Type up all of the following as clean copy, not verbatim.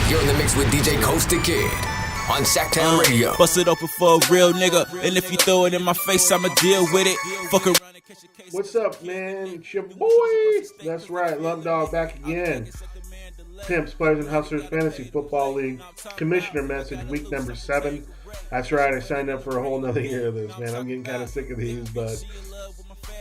You're in the mix with DJ Coast the Kid on Sacktown Radio. Bust it open for a real nigga, and if you throw it in my face, I'ma deal with it. Fuck around and catch a case. What's up, man? It's your boy. That's right, Lump Dog back again. Pimps, Playas, and Hustlers Fantasy Football League Commissioner Message, week number 7. That's right, I signed up for a whole nother year of this, man. I'm getting kind of sick of these, but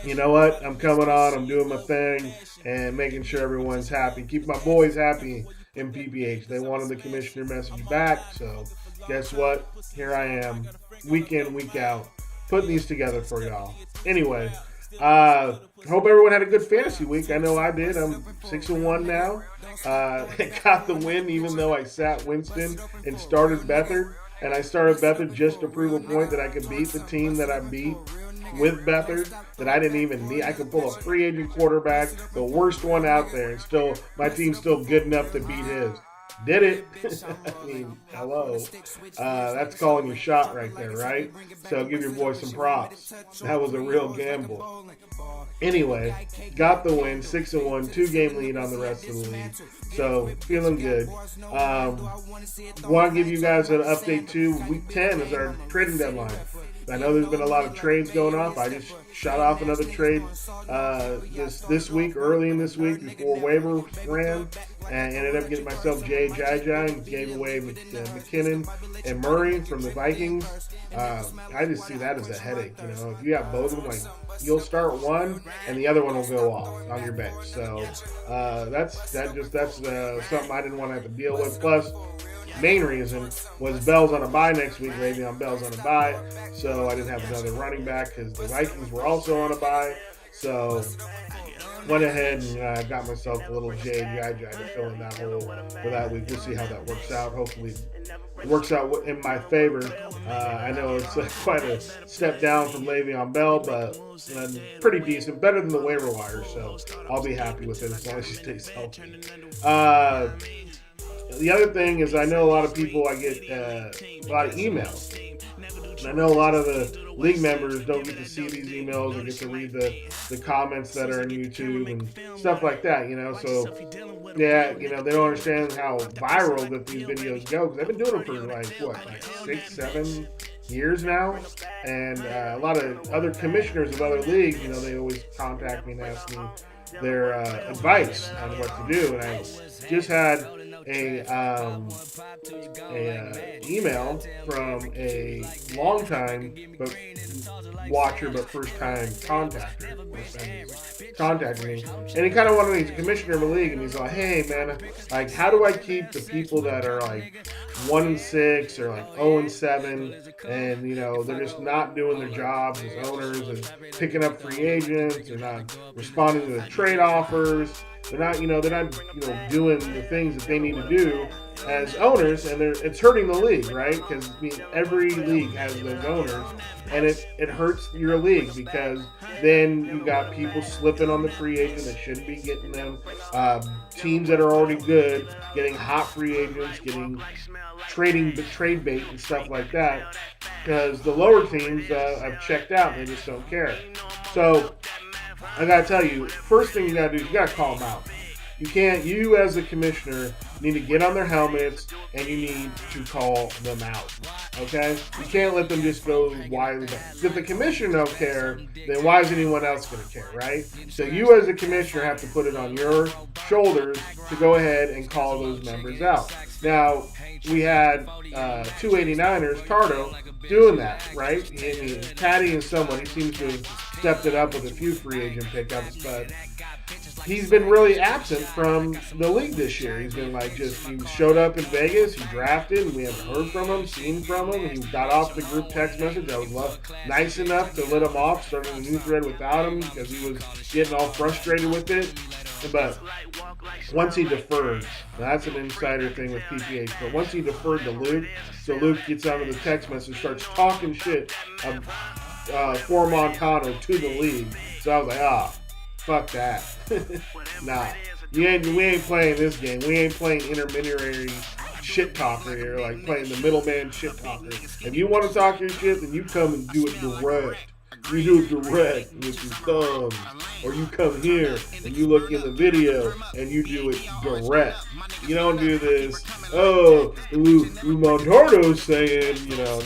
you know what? I'm coming on, I'm doing my thing, and making sure everyone's happy. Keep my boys happy in PPH. They wanted the Commissioner Message back, so guess what? Here I am, week in, week out, putting these together for y'all. Anyway, hope everyone had a good fantasy week. I know I did. I'm 6-1 now. Got the win even though I sat Winston and started Beathard. And I started Beathard just to prove a point that I could beat the team that I beat with Beathard, that I didn't even need. I could pull a free agent quarterback, the worst one out there, and still my team's still good enough to beat his. Did it. I mean, hello. That's calling your shot right there, right? So give your boy some props. That was a real gamble. Anyway, got the win, 6-1, 2-game lead on the rest of the league. So, feeling good. Want to give you guys an update too. Week 10 is our trading deadline. I know there's been a lot of trades going off. I just shot off another trade this week, early in this week, before waiver ran, and ended up getting myself Jay and gave away McKinnon and Murray from the Vikings. I just see that as a headache. You know, if you have both of them, like you'll start one and the other one will go off on your bench. So that's something I didn't want to have to deal with. Plus, main reason was Bell's on a bye next week. Le'Veon Bell's on a bye, so I didn't have another running back because the Vikings were also on a bye. So went ahead and got myself a little J to fill in that hole for that week. We'll see how that works out. Hopefully it works out in my favor. I know it's quite a step down from Le'Veon Bell, but pretty decent. Better than the waiver wire, so I'll be happy with it as long as he stays healthy. The other thing is I know a lot of people, I get a lot of emails. And I know a lot of the league members don't get to see these emails or get to read the comments that are on YouTube and stuff like that, you know. So, yeah, you know, they don't understand how viral that these videos go. Because I've been doing them for like 6, 7 years now. And a lot of other commissioners of other leagues, you know, they always contact me and ask me their advice on what to do. And I just had a email from a long time watcher but first time contactor contacting me, and he kind of wanted me to commissioner of a league, and he's like, hey man, like how do I keep the people that are like 1-6 or like 0-7 and you know they're just not doing their jobs as owners and picking up free agents, they're not responding to the trade offers, they're not doing the things that they need to do as owners, and it's hurting the league, right? Because every league has those owners, and it hurts your league because then you got people slipping on the free agent that shouldn't be getting them. Teams that are already good getting hot free agents, getting trade bait and stuff like that. Because the lower teams have checked out; they just don't care. So I gotta tell you, first thing you gotta do is you gotta call them out. You as a commissioner need to get on their helmets and you need to call them out. Okay? You can't let them just go wildly. If the commissioner don't care, then why is anyone else going to care, right? So you as a commissioner have to put it on your shoulders to go ahead and call those members out. Now, we had 289ers, Tardo, doing that, right? I mean, Patty and someone, he seems to have stepped it up with a few free agent pickups, but he's been really absent from the league this year. He's been he showed up in Vegas, he drafted, and we haven't heard from him, seen from him. He got off the group text message. I was nice enough to let him off, starting a new thread without him because he was getting all frustrated with it. But once he deferred, that's an insider thing with PPH, but once he deferred to Luke, so Luke gets onto the text message, starts talking shit for Montano to the league. So I was like, fuck that. Nah, we ain't playing this game. We ain't playing intermediary shit talker here, like playing the middleman shit talker. If you want to talk your shit, then you come and do it direct. You do it direct with your thumbs. Or you come here and you look in the video and you do it direct. You don't do this oh, Montano's saying, no,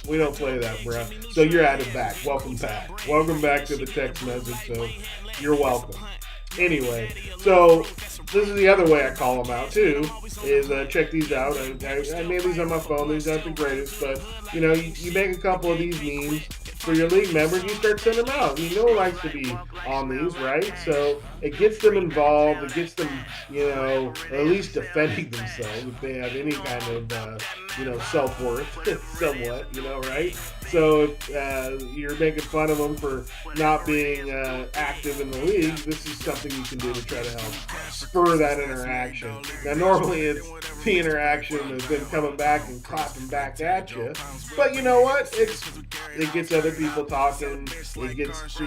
we don't play that, bro. So you're added back. Welcome back. Welcome back to the text message. So you're welcome. Anyway, so this is the other way I call them out too. Is check these out. I made these on my phone. These aren't the greatest, but you make a couple of these memes for your league members. You start sending them out. You know who likes to be on these, right? So it gets them involved. It gets them, or at least defending themselves if they have any kind of, self-worth, somewhat, right? So if you're making fun of them for not being active in the league, this is something you can do to try to help spur that interaction. Now, normally it's the interaction of them coming back and clapping back at you, but you know what? It gets other people talking. It gets,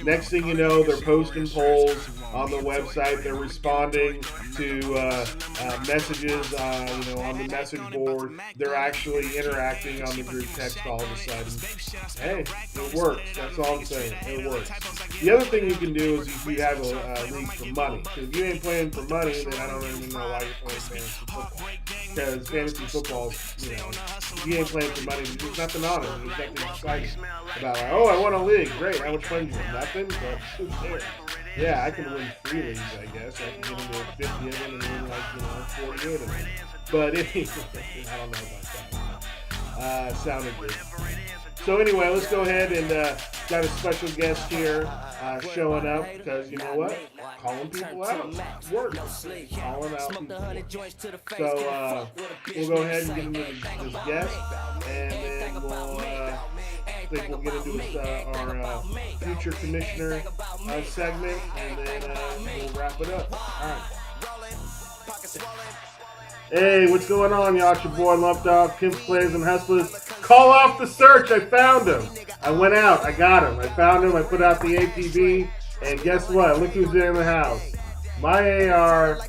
next thing you know, they're posting polls on the website. They're responding to messages, on the message board. They're actually interacting on the group text all of a sudden. Hey, it works. That's all I'm saying. It works. The other thing you can do is if you have a league for money. Because if you ain't playing for money, then I don't even know why you're playing fantasy football. Because fantasy football, if you ain't playing for money, there's nothing on it. There's nothing exciting about like, oh, I won a league. Great. How much fun do you have? Nothing? But who cares? Yeah, I can win 3 leagues, I guess. I can get into 50 of them and win 48 of them. But anyway, I don't know about that. Sounded good. So anyway, let's go ahead and got a special guest here showing up because you know what? Calling people out works. Calling out people. So we'll go ahead and get into this guest, and then we'll get into our future commissioner segment, and then we'll wrap it up. All right. Hey, what's going on, y'all? It's your boy Lump Dog, Pimps, Playas, and Hustlers. Call off the search. I found him. I went out. I got him. I found him. I put out the ATV. And guess what? Look who's in the house. My AR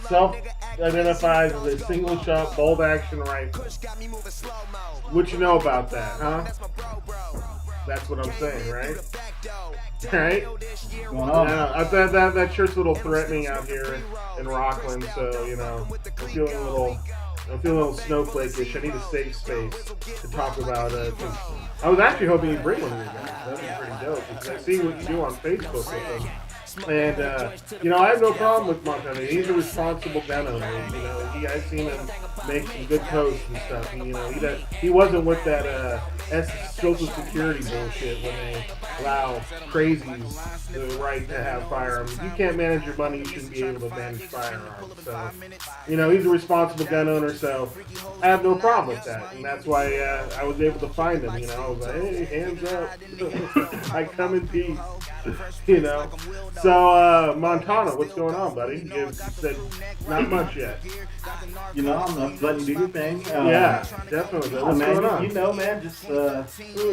self-identifies as a single-shot bolt-action rifle. What you know about that, huh? That's what I'm saying, right? Right? Yeah, I thought that shirt's a little threatening out here in Rockland, so I'm feeling a little snowflake-ish. I need a safe space to talk about it. I was actually hoping you'd bring one of you guys. That'd be pretty dope because I see what you do on Facebook with them. And, I have no problem with Montana. He's a responsible gun owner. I've seen him make some good posts and stuff. He wasn't with that Social Security bullshit when they allow crazies the right to have firearms. If you can't manage your money, you shouldn't be able to manage firearms. So, he's a responsible gun owner, so I have no problem with that. And that's why I was able to find him. I was like, hey, hands up. I come in peace. So, Montana, what's going on, buddy? You said not much yet. I'm letting you do your thing. Yeah, definitely. What's going on? Man, just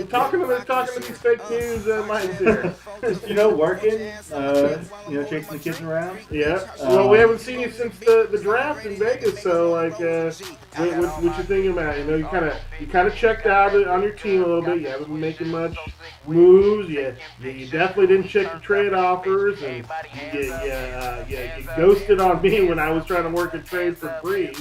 talking to these fake news minds here. Just working. Chasing the kids around. Yeah. Well, we haven't seen you since the draft in Vegas. So, what you thinking about? You kind of checked out on your team a little bit. You haven't been making much moves. You definitely didn't check your trade offers, and you ghosted on me when I was trying to work a trade for free.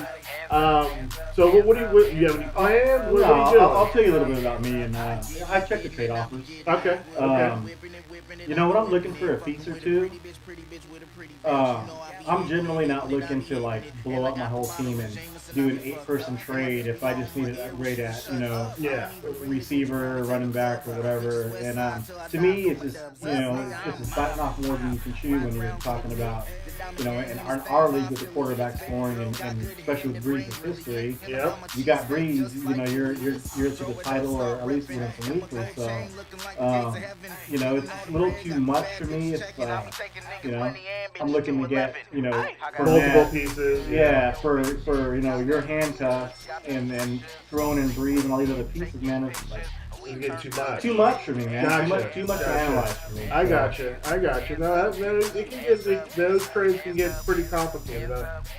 So what do you have any plans? What are you doing? I'll tell you a little bit about me, and I checked the trade offers. Okay. What I'm looking for a piece or two. I'm generally not looking to blow up my whole team and do an 8-person trade if I just need to upgrade at receiver, running back, or whatever. And to me, it's just it's just biting off more than you can chew when you're talking about in our league with the quarterback scoring and especially with Breeze's history. Yeah. You got Breeze. You're to the title or at least winning some weekly. So it's a little too much for me. It's I'm looking to get for multiple pieces. Yeah, for your handcuffs and throwing in Breeze and all these other pieces, man. It's You get too much. Too much for me, man. Gotcha. Too much to analyze for me. I got you. No, those trades can get pretty complicated.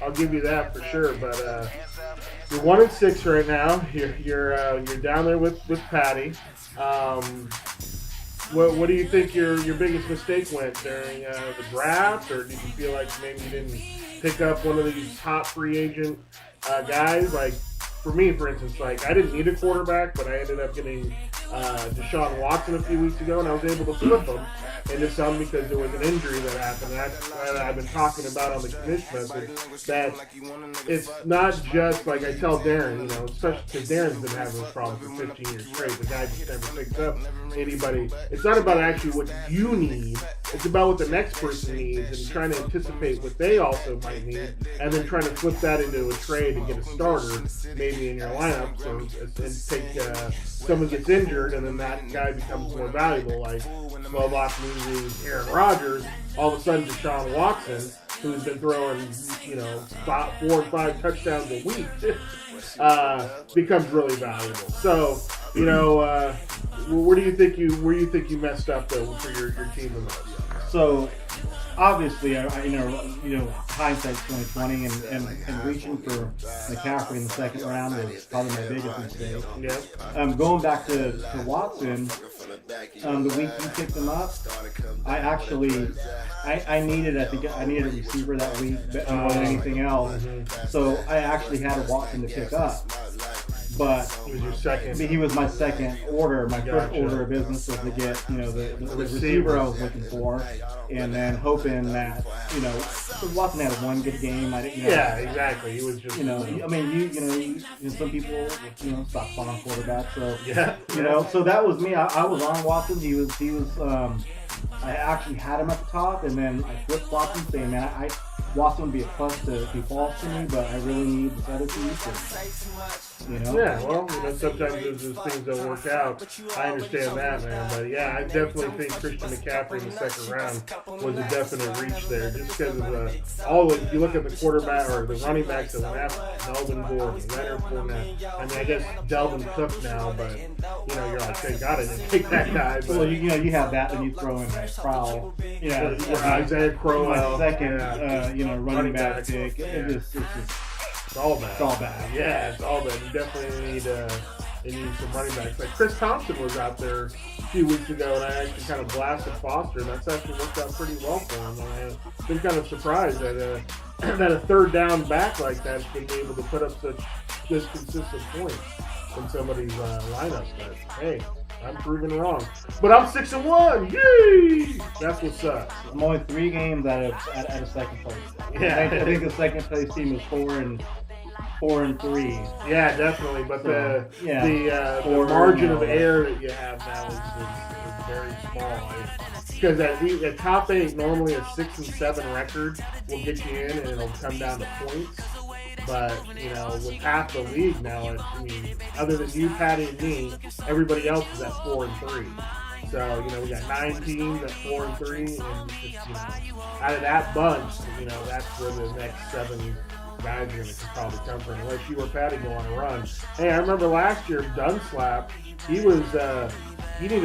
I'll give you that for sure. But you're 1-6 right now. You're down there with Patty. What do you think your biggest mistake went during the draft, or did you feel like maybe you didn't pick up one of these top free agent guys? Like for me, for instance, like I didn't need a quarterback, but I ended up getting Deshaun Watson a few weeks ago, and I was able to flip him into some because there was an injury that happened. And I've been talking about on the Commish message that it's not just like I tell Darren, especially because Darren's been having this problem for 15 years straight. The guy just never picks up anybody. It's not about actually what you need. It's about what the next person needs and trying to anticipate what they also might need, and then trying to flip that into a trade to get a starter maybe in your lineup. So and take someone gets injured, and then that guy becomes more valuable. Like Slovak losing Aaron Rodgers, all of a sudden Deshaun Watson, who's been throwing 4 or 5 touchdowns a week, becomes really valuable. So where do you think you messed up though for your team the most? So obviously, hindsight's 2020, and reaching for McCaffrey in the second round was probably my biggest mistake. Yeah. Going back to Watson, the week you picked him up, I needed a receiver that week more than anything else. Mm-hmm. So I actually had a Watson to pick up. But he was your second. He was my second order. My first order of business was to get the receiver I was looking for, and then hoping that Watson had one good game. Yeah, exactly. He was just some people stop on quarterback. So yeah, so that was me. I was on Watson. He was. I actually had him at the top, and then I flip flopped him, saying, "Man, Watson would be a plus to be false to me, but I really need this other piece." Yeah, well, sometimes those things don't work out. I understand that, man. But yeah, I definitely think Christian McCaffrey in the second round was a definite reach there, just because of if you look at the quarterback or the running backs that went after Melvin Gordon, Leonard Fournette. I mean, I guess Delvin Cook now, but you're like, thank God I didn't take that guy. But, well, you have that, and you throw in Crowell. Isaiah Crowell, my second, running back pick. It's all bad. It's all bad. Yeah, it's all bad. You definitely need some running backs. Like Chris Thompson was out there a few weeks ago, and I actually kind of blasted Foster, and that's actually worked out pretty well for him. And I've been kind of surprised that that a third down back like that can be able to put up such good consistent points in somebody's lineup. But hey, I'm proven wrong. But I'm 6-1. Yay! That's what's up. I'm only 3 games out of second place. Yeah, I think the second place team was 4 and 3. Yeah, definitely. But the margin of error that you have now is very small. Because at top 8, normally a 6-7 record will get you in, and it'll come down to points. But, with half the league now, other than you, Patty, and me, everybody else is at 4 and 3. So, we got 9 teams at 4 and 3, and just, out of that bunch, that's where the next 7 guys are going to probably come from, unless you or Patty go on a run. Hey, I remember last year, Dunslap, he needed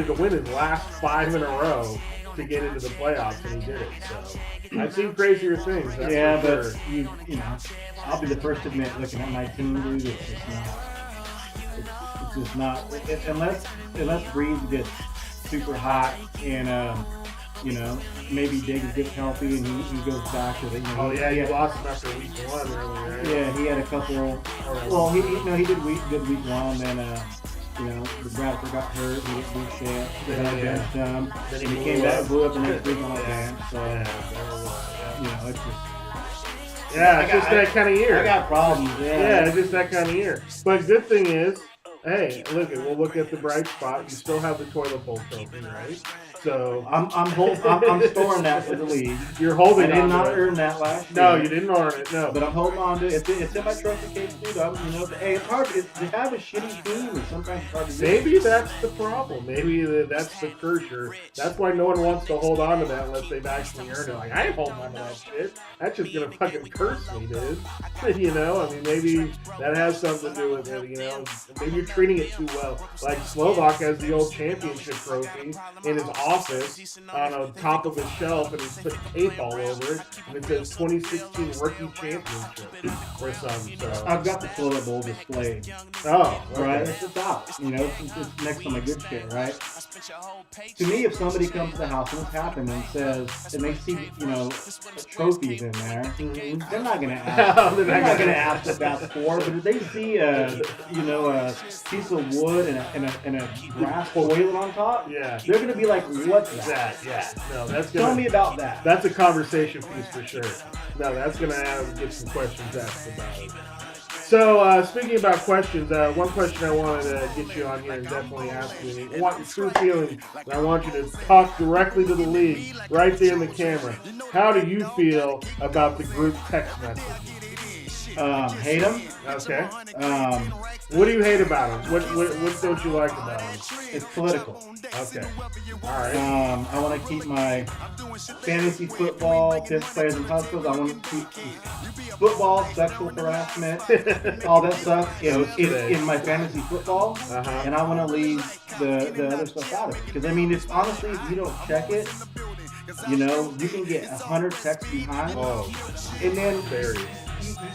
to win his last 5 in a row to get into the playoffs, and he did it. So I've seen crazier things. That's but sure. I'll be the first to admit, looking at my team, dude, it's just not. Unless Breeze gets super hot and maybe Diggs gets healthy and he goes back to the. He lost him after week 1, really, right? Yeah, he had a couple. Well, he did good week 1, then the Bradford got hurt, he didn't do shit. Then I benched him. Then he came back and blew up the next week on my bench. So, it's just. Yeah, it's just that kind of year. I got problems, Yeah, it's just that kind of year. But good thing is, hey, we'll look at the bright spot. You still have the toilet bowl trophy, right? So I'm storing that for the league. You're holding. I did not earn that last year. No, you didn't earn it. No, but I'm holding on to it. It's in my trophy case too. Hey, it's hard to have a shitty team, and sometimes it's hard to. Maybe that's the problem. Maybe that's the cursor. That's why no one wants to hold on to that unless they've actually earned it. Like, I ain't holding on to that shit. That's just gonna fucking curse me, dude. Maybe that has something to do with it. Maybe you're treating it too well. Like Slovak has the old championship trophy in his office on a top of a shelf, and he's put tape all over it, and it says 2016 Rookie Championship or something. So I've got the toilet bowl displayed. oh, okay. Right, it's just out. You know, it's next to my good shit, right? To me, if somebody comes to the house and it's happened and says, and they see, you know, trophies in there, they're not gonna ask. They're not gonna ask what that's for. But if they see a piece of wood and a brass toilet on top, Yeah. they're gonna be like, "What's that?" Yeah. No, that's Tell gonna, me about that. that's a conversation piece for sure. No, that's gonna get some questions asked about it. So, speaking about questions, one question I wanted to get you on here and definitely ask you. I want your true feeling, and I want you to talk directly to the league, right there in the camera. How do you feel about the group text message? Hate them. Okay. What do you hate about them? What don't you like about them? It's political. Okay. All right. I want to keep my fantasy football, Pimps, Playas, and Hustlers. I want to keep football, sexual harassment, all that stuff in my fantasy football, and I want to leave the other stuff out of it. Because I mean, if honestly, if you don't check it, you know, you can get 100 texts behind, and then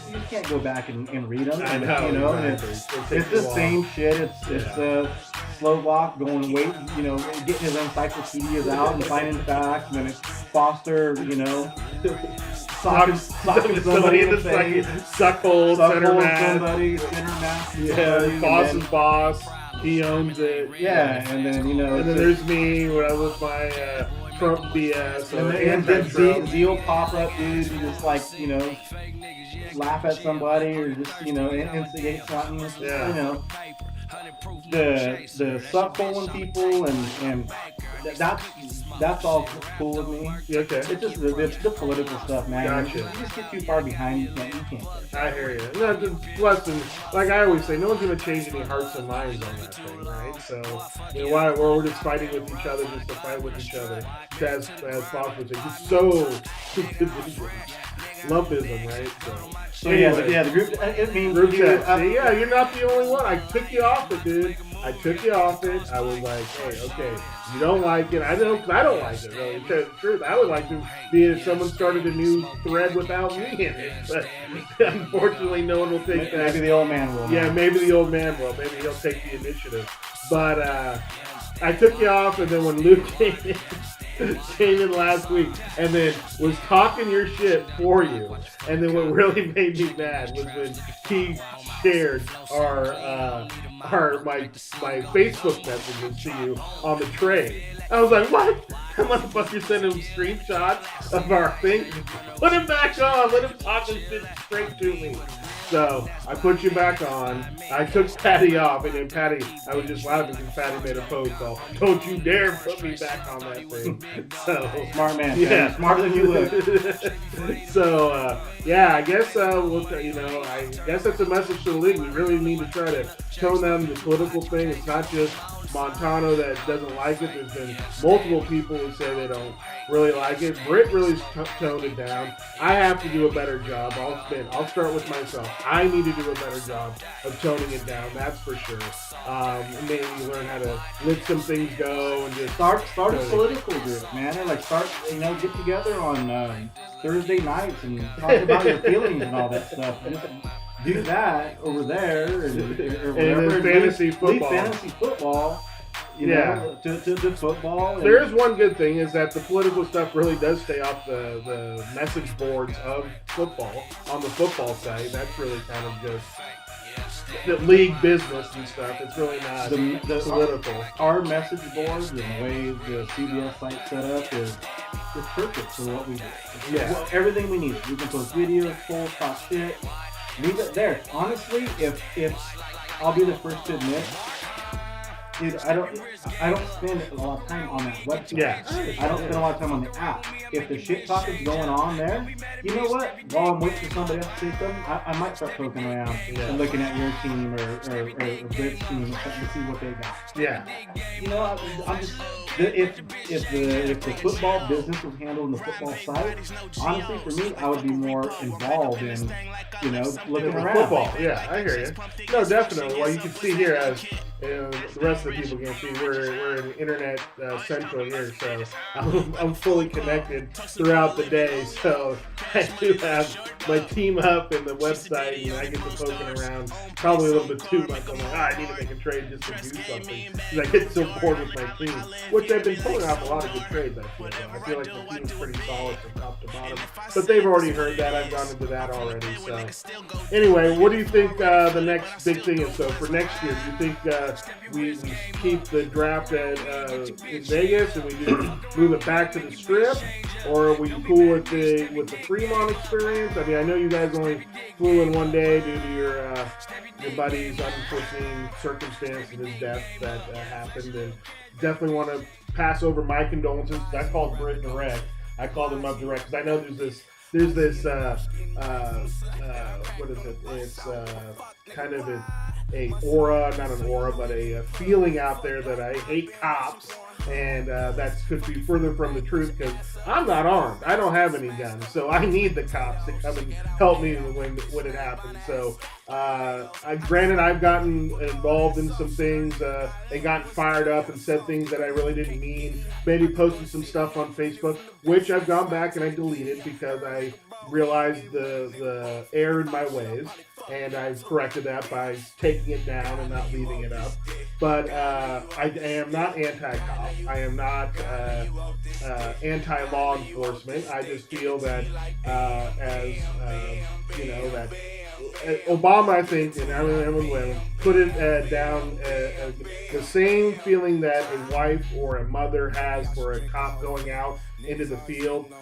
you can't go back and read them. I know. You know, and it's the same shit. It's Slovak going getting his encyclopedias out and finding facts, and then it's Foster, you know, socking somebody in the face, suckhold, center somebody, center mass. Yeah, boss is boss. He owns it. Yeah, and then and then there's me when I was my Trump BS. And then Zeal pop up, dude, and just like, you know, laugh at somebody or just, you know, instigate something. Yeah. You know, the suck-holing people and that's all cool with me. Okay. It's just the political stuff, man. Gotcha. You just get too far behind, you can't. I hear you. No, plus, like I always say, no one's going to change any hearts and minds on that thing, right? So, you know, we're just fighting with each other just to fight with each other. As Fox would say, just so lumpism, right? So anyway, the group. It means group text. Yeah, you're not the only one. I took you off it, dude. I took you off it. I was like, hey, okay, you don't like it. I know, because I don't like it, really. To tell you the truth, I would like to be if someone started a new thread without me in it. But unfortunately, no one will take that. Maybe the old man will. Yeah, maybe the old man will. Maybe he'll take the initiative. But I took you off, and then when Luke came in last week and then was talking your shit for you, and then what really made me mad was when he shared my Facebook messages to you on the trade. I was like, what? That motherfucker sent him screenshots of our thing. Put him back on. Let him talk his shit straight to me. So I put you back on. I took Patty off, and then Patty, I was just laughing because Patty made a post called, "Don't you dare put me back on that thing." So smart man, yeah, smarter than you look. So I guess I guess that's a message to the league. We really need to try to tone down the political thing. It's not just Montano that doesn't like it. There's been multiple people who say they don't really like it. Britt really toned it down. I have to do a better job. I'll start with myself. I need to do a better job of toning it down. That's for sure. Maybe learn how to let some things go and just start a political group, man. Or like get together on Thursday nights and talk about your feelings and all that stuff. Just do that over there or whatever. And then fantasy football. Fantasy football. You know, to football. There is one good thing is that the political stuff really does stay off the message boards of football on the football side. That's really kind of just the league business and stuff. It's really not political. Our message boards and the way the CBS site set up is perfect for what we do. Yeah. Everything we need. We can post videos, polls, talk shit. Leave it there. Honestly, if I'll be the first to admit, dude, I don't spend a lot of time on that website. Yeah. I don't spend a lot of time on the app. If the shit talk is going on there, you know what? While I'm waiting for somebody else to say something, I might start poking around and looking at your team or Britt's team and to see what they got. Yeah. You know, I'm just if the football business was handled in the football site, honestly, for me, I would be more involved in, looking around. Football. Yeah, I hear you. No, definitely. Well, you can see here as and the rest of the people can't see. We're in internet central here, so I'm fully connected throughout the day. So I do have my team up and the website, and I get to poking around probably a little bit too much. I'm like, I need to make a trade just to do something because I get so bored with my team, which I've been pulling off a lot of good trades. I feel like the team's pretty solid from top to bottom, but they've already heard that. I've gone into that already. So anyway, what do you think the next big thing is? So for next year, do you think we keep the draft at in Vegas and we just move it back to the Strip, or are we cool with the Fremont experience? I mean, I know you guys only flew in one day due to your buddy's unforeseen circumstance and his death that happened, and definitely want to pass over my condolences. I called Britt direct. I called him up direct because I know there's this what is it? It's kind of a aura, not an aura, but a feeling out there that I hate cops, and that could be further from the truth because I'm not armed. I don't have any guns, so I need the cops to come and help me when it happens. So, granted, I've gotten involved in some things and gotten fired up and said things that I really didn't mean. Maybe posted some stuff on Facebook, which I've gone back and I deleted because I realized the error in my ways, and I've corrected that by taking it down and not leaving it up. But I am not anti-cop. I am not anti-law enforcement. I just feel that that Obama, I think, and everyone put it down the same feeling that a wife or a mother has for a cop going out into the field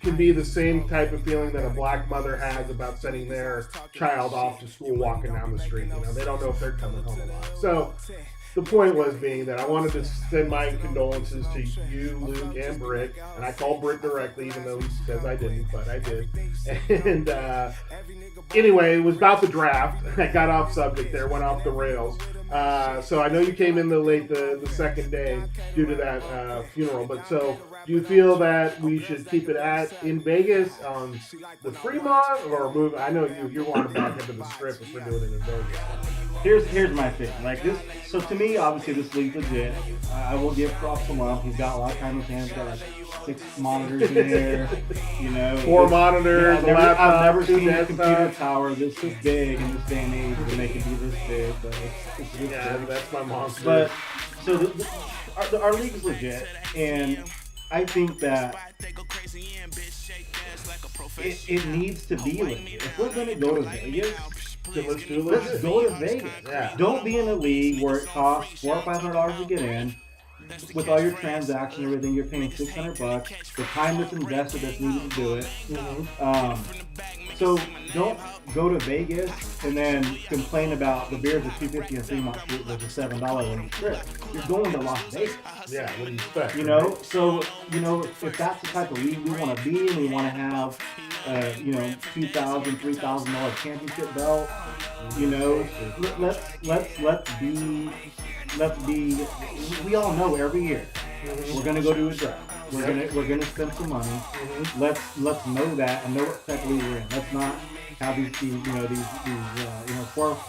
can be the same type of feeling that a black mother has about sending their child off to school walking down the street. They don't know if they're coming home alive. So the point was being that I wanted to send my condolences to you, Luke, and Britt. And I called Britt directly, even though he says I didn't, but I did. And anyway, it was about the draft. I got off subject there, went off the rails. So I know you came in the second day due to that funeral. But so do you feel that we should keep it in Vegas on the Fremont, or move? I know you're wanting back into the Strip if we're doing it in Vegas. Here's my thing. Like this, so to me, obviously this league's legit. I will give props to him. He's got a lot of time in his hands. He's got like 6 monitors in there. 4 monitors. I've never seen a computer tower this big in this day and age to make it be this big. But it's big. That's my monster. But so our league's legit, and I think that it needs to be legit. If we're going to go to Vegas, let's go to Vegas. Yeah. Don't be in a league where it costs $400 or $500 to get in. With all your transactions and everything, you're paying $600. The time that's invested that's needed to do it. Mm-hmm. So don't go to Vegas and then complain about the beers at $2.50 and Fremont Street with a $7 on the Strip. You're going to Las Vegas. Yeah, what do you expect? So if that's the type of league we want to be, and we want to have $2,000, $3,000 championship belt, let's be. We all know every year we're gonna go do a draft. We're gonna spend some money. Mm-hmm. Let's know that and know what type of league we're in. Let's not have these $400, $500,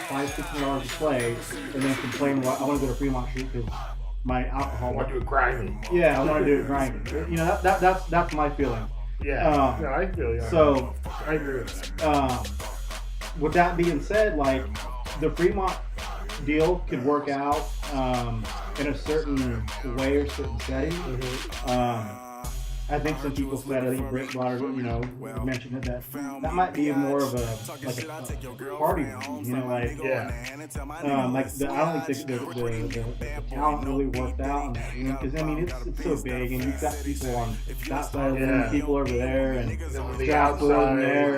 $600 to play and then complain. Well, I want to go to Fremont Street because my alcohol. I want to do it grinding. Yeah, I want to do it grinding. That's my feeling. Yeah. I feel you. So I agree with that. With that being said, like the Fremont deal could work out in a certain way or certain setting. Mm-hmm. I think some people said, I think Britt brought it, mentioned it, that might be more of a party, I don't think the talent really worked out in that room, because it's so big, and you've got people on that side of the room, people over there, and the outside over there.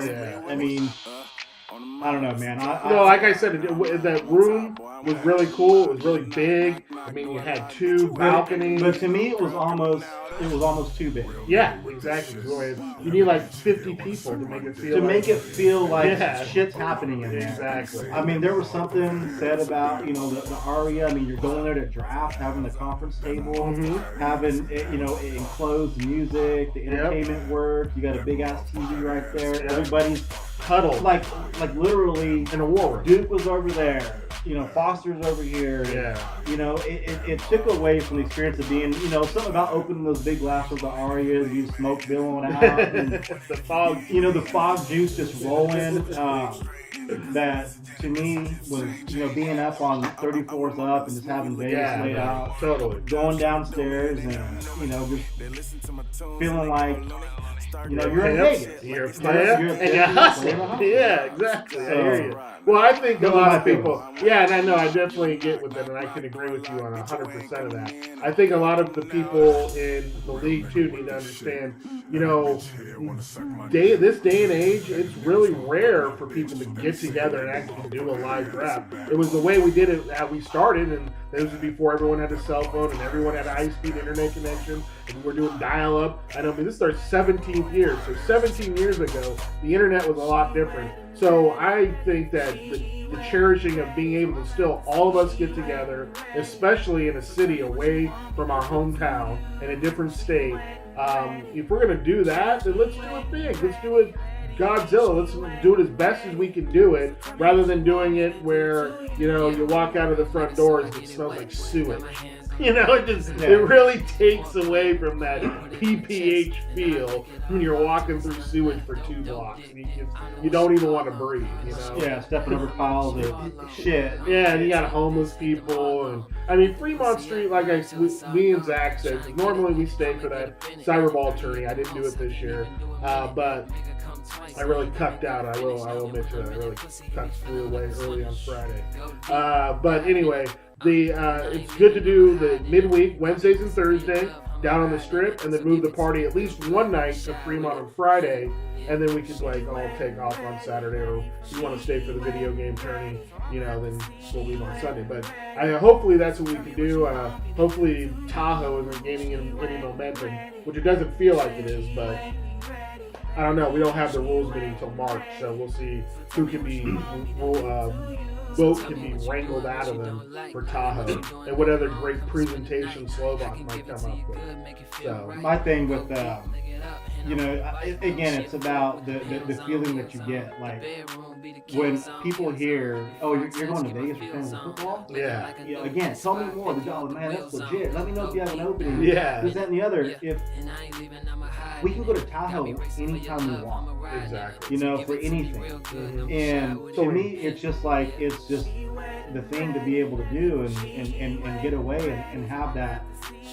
I don't know, man. Like I said, that room was really cool. It was really big. You had 2 balconies. But to me, it was almost too big. Yeah, exactly. You need like 50 people to make it feel like shit's happening in there. Exactly. There was something said about the aria. You're going there to draft, having the conference table, mm-hmm. having enclosed music, the entertainment work. You got a big ass TV right there. Everybody's huddled, like literally in a war room. Duke was over there. Foster's over here. And, it took away from the experience of being, something about opening those big glasses of Arias, you smoke billowing out, and the fog, the fog juice just rolling. That to me was, being up on 34th up and just having Vegas laid out, totally going downstairs and just feeling like. You're in Vegas. You're a player, and you're hustling. Yeah, exactly. I hear you. Well, I think a lot of people, and I know, I definitely get with it, and I can agree with you on 100% of that. I think a lot of the people in the league, too, need to understand, this day and age, it's really rare for people to get together and actually do a live draft. It was the way we did it, how we started, and this was before everyone had a cell phone and everyone had a high-speed internet connection, and we were doing dial-up. This is our 17th year, so 17 years ago, the internet was a lot different. So I think that the cherishing of being able to still all of us get together, especially in a city away from our hometown in a different state, if we're going to do that, then let's do it big. Let's do it Godzilla. Let's do it as best as we can do it, rather than doing it where, you walk out of the front doors and it smells like sewage. It really takes away from that PPH feel when you're walking through sewage for 2 blocks. You don't even want to breathe, Yeah, stepping over piles of shit. Yeah, and you got homeless people. And Fremont Street, like me and Zach said, normally we stay for that Cyberball tourney. I didn't do it this year, but I really cucked out. I will admit to it. I really flew away early on Friday. But anyway, it's good to do the midweek, Wednesdays and Thursday, down on the Strip, and then move the party at least one night to Fremont on Friday, and then we could all take off on Saturday, or if you want to stay for the video game tourney, then we'll leave on Sunday. But hopefully that's what we can do. Hopefully Tahoe isn't gaining any momentum, which it doesn't feel like it is, but I don't know. We don't have the rules meeting until March, so we'll see who can be vote can be wrangled out of them for Tahoe, and what other great presentation Slovak might come up with. So my thing with again, it's about the feeling that you get, like when people hear, oh, you're going to Vegas for fantasy football? Yeah. Again, tell me more. Man, that's legit. Let me know if you have an opening. Yeah. This, that, and the other. If we can go to Tahoe anytime we want. Exactly. For anything. Mm-hmm. And to me, it's just the thing to be able to do and get away and have that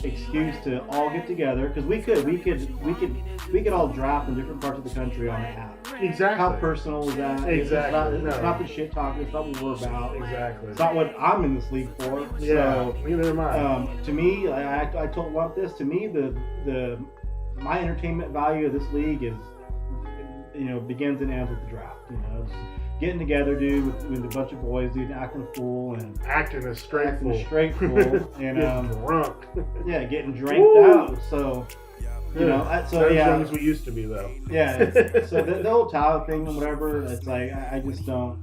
excuse to all get together, because we could all draft in different parts of the country on the app. Exactly. How personal is that? Exactly. It's not the shit talking. It's not what we're about. Exactly. It's not what I'm in this league for. Yeah. Neither am I. To me, I told Lump this. To me, my entertainment value of this league is, begins and ends with the draft. Getting together, dude, with a bunch of boys, dude, acting a fool and acting a straight fool, and drunk. Yeah, getting dranked out. So, as young as we used to be, though. Yeah. So the whole Tahoe thing and whatever, it's like I just don't.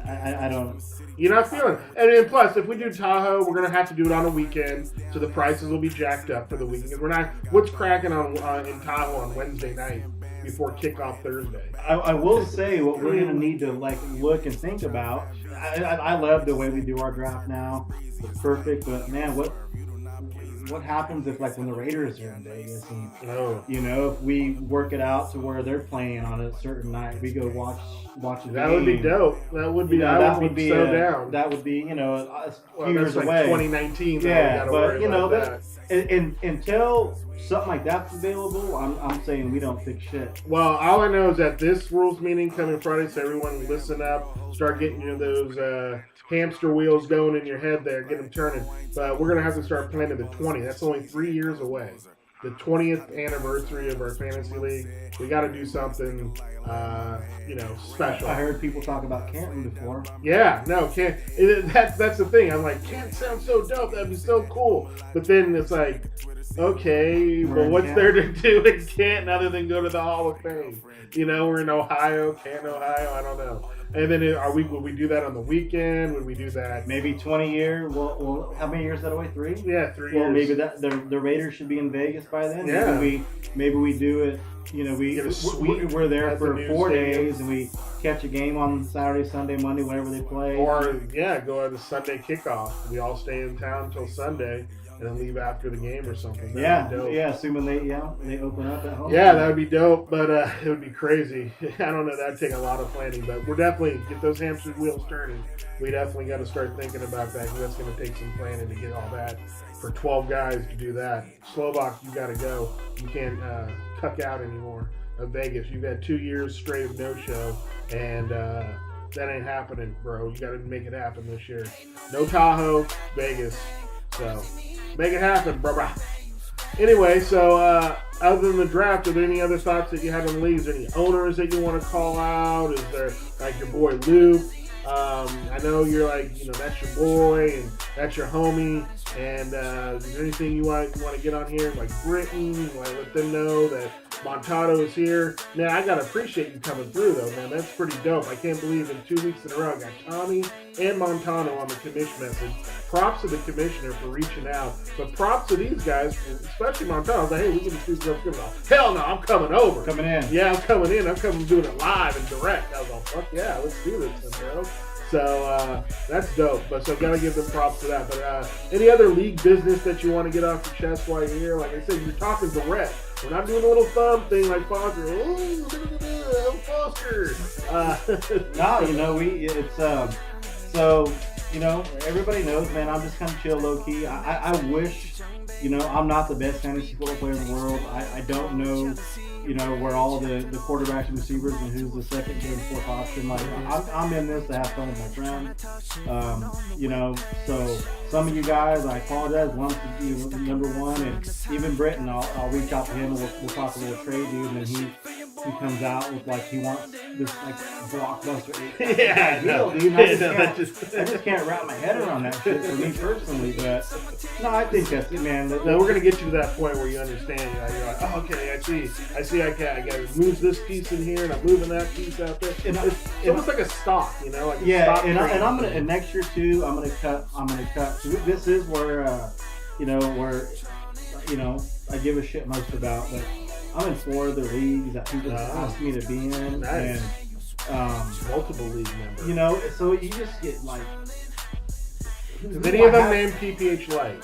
I don't. You're not feeling it. And then plus, if we do Tahoe, we're gonna have to do it on a weekend, so the prices will be jacked up for the weekend. Because we're not. What's cracking in Tahoe on Wednesday night before kickoff Thursday? I will say what we're gonna need to look and think about. I love the way we do our draft now. It's perfect, but man, what happens if when the Raiders are in Vegas and if we work it out to where they're playing on a certain night, we go watch a game. That would be dope. That would be. I would be so down. That would be a few years like away. 2019. Yeah, but until something like that's available, I'm saying we don't fix shit. Well, all I know is that this rules meeting coming Friday, so everyone listen up, start getting those hamster wheels going in your head there, get them turning. But we're going to have to start planning the 20. That's only 3 years away. The 20th anniversary of our fantasy league. We got to do something, special. I heard people talk about Canton before. Yeah, no, Canton. That's the thing. I'm like, Canton sounds so dope. That'd be so cool. But then it's like, okay, well, what's there to do in Canton other than go to the Hall of Fame? We're in Ohio, Canton, Ohio. I don't know. And then would we do that on the weekend? Would we do that? Maybe 20 years. Well, how many years is that away? 3? Yeah, 3 years. Well, maybe the Raiders should be in Vegas by then. Yeah. Maybe we do it. We're there for 4 days and we catch a game on Saturday, Sunday, Monday, whenever they play. Or, yeah, go at the Sunday kickoff. We all stay in town until Sunday and then leave after the game or something. Assuming they open up at home. Yeah, that would be dope, but it would be crazy. I don't know, that'd take a lot of planning, but we're definitely, get those hamster wheels turning. We definitely got to start thinking about that, because that's going to take some planning to get all that. For 12 guys to do that. Slovak, you got to go. You can't cuck out anymore. Vegas, you've had 2 years straight of no-show, and that ain't happening, bro. You got to make it happen this year. No Tahoe, Vegas. So, make it happen, bro. Anyway, so other than the draft, are there any other thoughts that you have on the leagues? Any owners that you want to call out? Is there, like, your boy Luke? I know you're like, that's your boy and that's your homie. And is there anything you want to get on here? Like Britain, you want to let them know that Montano is here. Man, I got to appreciate you coming through, though, man. That's pretty dope. I can't believe in 2 weeks in a row I got Tommy and Montano on the commish message. Props to the commissioner for reaching out. But props to these guys, especially Montano. I was like, hey, we can just do stuff. Hell no, I'm coming over. Coming in. Yeah, I'm coming in. I'm coming doing it live and direct. I was like, fuck yeah, let's do this, bro. So that's dope. But so gotta give them props for that. But any other league business that you want to get off your chest while you're here? Like I said, you're talking direct. We're not doing a little thumb thing like Foster. Ooh, I'm Foster. No, it's so everybody knows, man. I'm just kind of chill, low key. I wish, I'm not the best fantasy football player in the world. I don't know. Where all the quarterbacks and receivers and who's the second, third, fourth option. Like, I'm in this to have fun with my friends. So some of you guys, I apologize, want to be number one, and even Britton, I'll reach out to him and we'll talk a little trade, dude, and then he comes out with like he wants this like blockbuster deal, dude. I just can't wrap my head around that shit for me personally, but no, I think that's it, man. No, we're gonna get you to that point where you understand. You're like, oh, okay, I see. I got to move this piece in here, and I'm moving that piece out there. It's almost like a stock, like a stock and I'm gonna, and next year too, I'm gonna cut. So this is where, I give a shit most about, but I'm in 4 other leagues that people ask me to be in, nice. And multiple league members. So you just get like. Is any of them named PPH Light?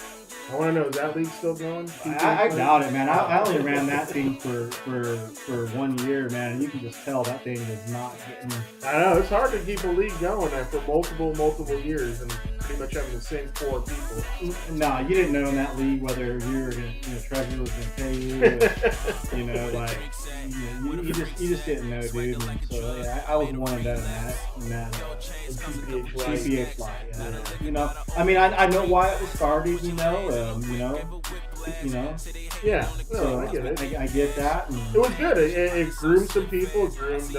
I want to know, is that league still going? I doubt it, man. I only ran that thing for 1 year, man. And you can just tell that thing is not getting. I know, it's hard to keep a league going after multiple years and pretty much having the same 4 people. No, you didn't know in that league whether you were going to, Trevor was going to pay you. You just didn't know, dude. And so yeah, I was one of them in that PPH Light. Yeah. I mean, I know why it was started, Yeah, so I get it. I get that. And it was good. It groomed some people. It groomed,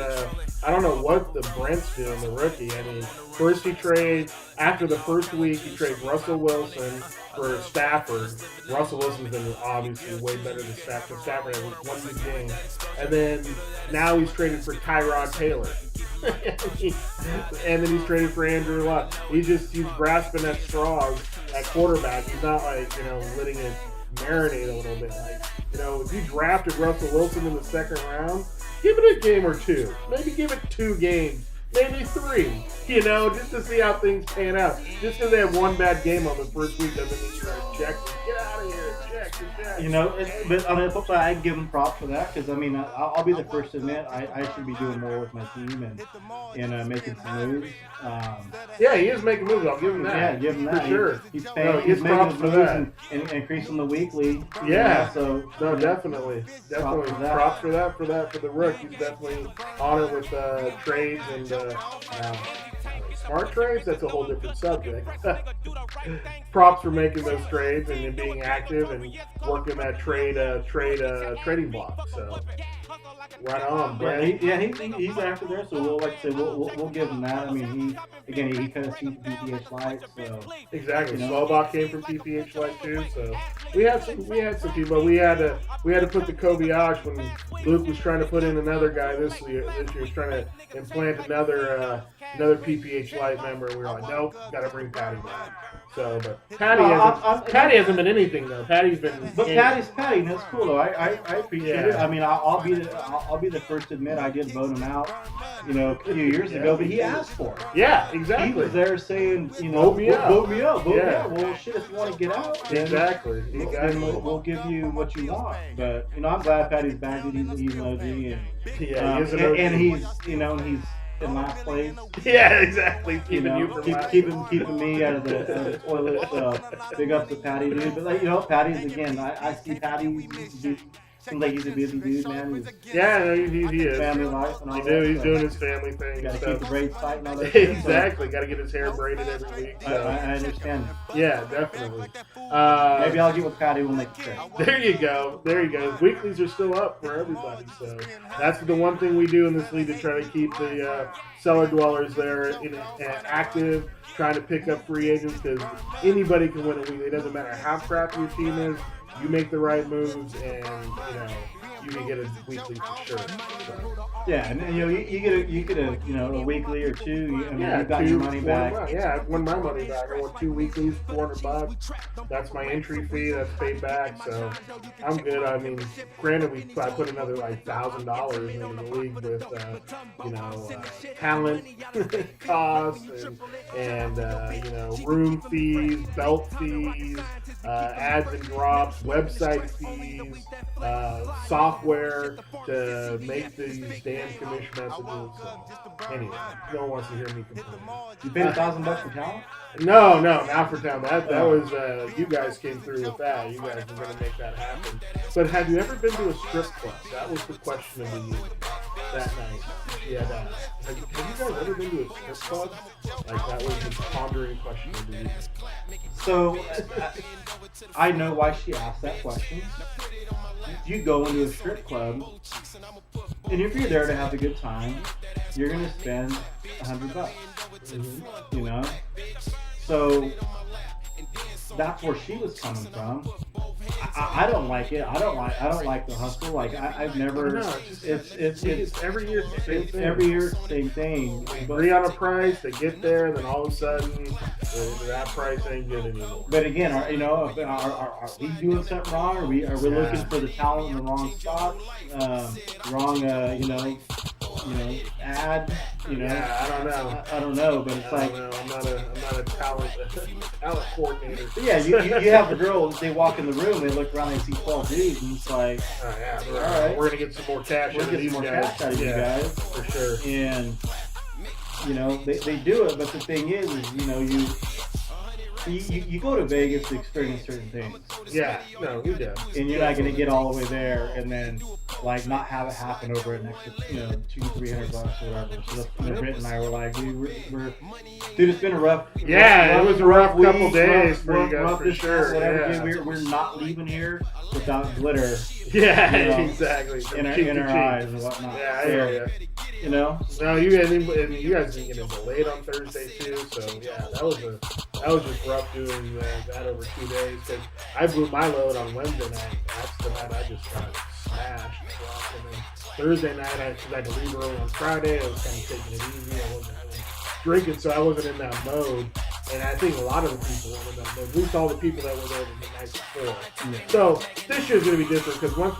I don't know what the Brent's doing, the rookie. I mean, first after the first week, he traded Russell Wilson for Stafford. Russell Wilson's been obviously way better than Stafford. Stafford had one good game. And then now he's traded for Tyrod Taylor. And then he's traded for Andrew Luck. He's grasping at straws at quarterback. He's not letting it marinate a little bit. Like, if you drafted Russell Wilson in the second round, give it a game or 2. Maybe give it 2 games. Maybe 3. Just to see how things pan out. Just because they have one bad game on the first week doesn't mean you're ejected. Get out of here, eject. But on the flip side, I give him props for that, because I'll be the first to admit I should be doing more with my team and making some moves. Yeah, he is making moves. I'll give him that. Yeah, give him that. For sure. He's making props for moves that. and increasing the weekly. Yeah. So definitely. Props for that. For the rook. He's definitely on it with trades and smart trades. That's a whole different subject. Props for making those trades and being active and working that trading block. So right on, Brent. He's after there. So we'll give him that. I mean, he kind of sees PPH Light. So exactly. Slovak came from PPH Light too. So we had some people. We had to put the Kobayashi when Luke was trying to put in another guy this year. He was trying to implant another PPH Light member. And we were like, nope, got to bring Patty back. So, but Patty hasn't been anything though. Patty's been. But Patty's Patty. That's cool though. I appreciate it. I mean, I'll I'll be the first to admit I did vote him out, a few years ago, but he asked for it. Yeah, exactly. He was there saying, vote me out. Vote me out. Well, shit, if you want to get out, then exactly. We'll give you what you want. But I'm glad Patty's back. He's an OG, and he's he's in last place. Yeah, exactly. Keeping keeping me out of the toilet. So big up to Patty, dude. But Patty's again. I see Patty. Seems like he's a busy dude, man. He is. Family life and all that. He's doing his family thing. Got to keep the braids tight and all that. Exactly. Got to get his hair braided every week. So. I understand. Yeah, definitely. Maybe I'll get with Patty. We'll make a trip. There you go. Weeklies are still up for everybody. So that's the one thing we do in this league to try to keep the cellar dwellers there active, trying to pick up free agents because anybody can win a weekly. It doesn't matter how crappy your team is. You make the right moves, and you can get a weekly for sure. So. Yeah, and you get a weekly or two. You got your money back. I won my money back. I won 2 weeklies, $400. That's my entry fee. That's paid back. So I'm good. I mean, granted, I put another like $1,000 into the league with talent costs and room fees, belt fees, ads and drops, website fees, software to make these damn commish messages. So, anyway, no one wants to hear me complain. You paid $1,000 for talent? No, not for talent. That was you guys came through with that. You guys were going to make that happen. But have you ever been to a strip club? That was the question of the year that night. Yeah, have you guys ever been to a strip club? Like that was the pondering question of the year. So I know why she asked that question. You go into a strip club, and if you're there to have a good time, you're gonna spend $100. Mm-hmm. So that's where she was coming from. I don't like it. I don't like the hustle. Like I've never. No, it's every year the same thing. Every year the same thing. They agree on a price. They get there, and then all of a sudden, that price ain't good anymore. But again, are we doing something wrong? Are we looking for the talent in the wrong spot? Wrong ad. Yeah, I don't know, but it's like I'm not a talent coordinator. But yeah, you have the girl. They walk in the room, they look around, they see 12 dudes, and it's like, all right, we're gonna get some more cash out of these guys. Out of you guys for sure. And they do it, but the thing is you go to Vegas to experience certain things. Yeah, no, we do. And you're not gonna get all the way there and then like not have it happen over an extra, $200-$300 or whatever. So that's Britt and I were like, dude, it's been a rough. Yeah, it was a rough couple week, days for you guys, for sure. Whatever. Yeah. We're not leaving here without glitter. Yeah, exactly. In our eyes and whatnot. Yeah, I hear you. No, you guys didn't get delayed on Thursday too, so yeah, that was just rough doing that over 2 days because I blew my load on Wednesday night. That's the night I just got smashed. And then Thursday night, because I had to leave early on Friday, I was kind of taking it easy. I wasn't drinking, so I wasn't in that mode. And I think a lot of the people were in that mode. At least all the people that were there the night before. Yeah. So this year's going to be different because once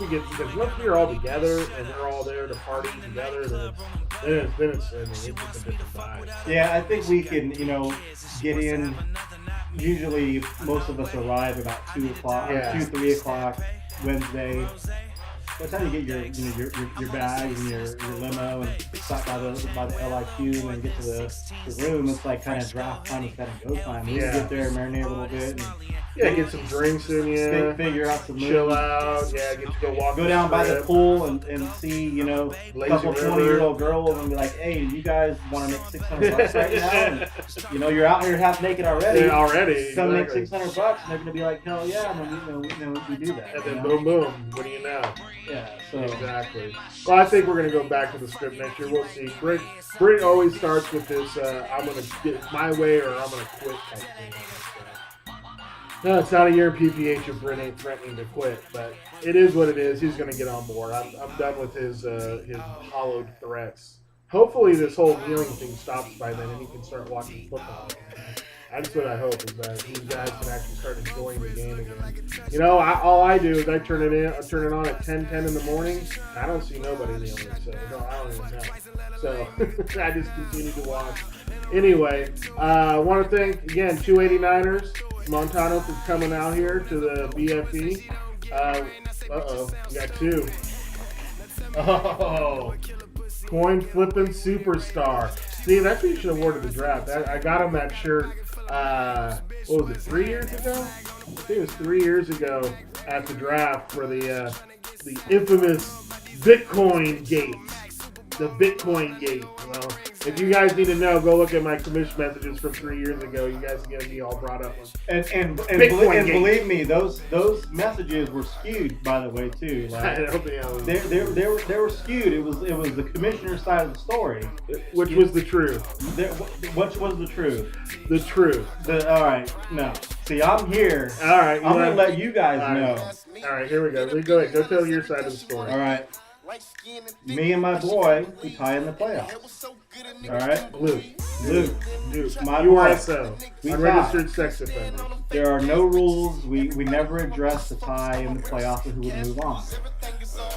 we're all together and we're all there to party together, then it's just a different vibe. Yeah, I think we can, get in. Usually, most of us arrive about 2 o'clock, 3 o'clock Wednesday. By the time you get your bags and your limo and stop by the LIQ and then get to the room, it's like kind of draft time, it's kind of go time. We get there, marinate a little bit, and get some drinks in you, figure out some chill moves. out, get to go walk. Go down by the pool and see a couple 20-year-old girls and be like, hey, you guys want to make $600 right now? And, you're out here half naked already. Yeah, already. Come make $600, and they're gonna be like, hell yeah, and then we do that. And then boom, boom. What do you know? Yeah, so exactly. Well, I think we're going to go back to the script next year. We'll see. Britt always starts with this, I'm going to get it my way or I'm going to quit type thing. No, it's not a year in PPH if Britt ain't threatening to quit, but it is what it is. He's going to get on board. I'm done with his hollowed threats. Hopefully this whole kneeling thing stops by then and he can start watching football. That's what I hope is that these guys can actually start enjoying the game again. You know, all I do is I turn it on at 10:10 in the morning. I don't see nobody in the other, so no, I don't even know. So I just continue to watch. Anyway, I want to thank again 289ers Montano for coming out here to the BFE. We got two. Oh, coin flipping superstar. See, that's what you should have worn to the draft. I got him that shirt. What was it? 3 years ago? I think it was 3 years ago at the draft for the infamous Bitcoin gate. The Bitcoin gate. Well, if you guys need to know, go look at my commission messages from 3 years ago. You guys get me all brought up. And believe me, those messages were skewed, by the way, too. Like, I don't think they were skewed. It was the commissioner's side of the story, which was the truth. Which was the truth? The truth. All right, no. See, I'm here. All right, I'm gonna let you guys know. All right, here we go. Go ahead. Go tell your side of the story. All right. Me and my boy, we tie in the playoffs. All right, Luke, my boy. USO, unregistered sex offender. There are no rules. We never addressed the tie in the playoffs and who would move on.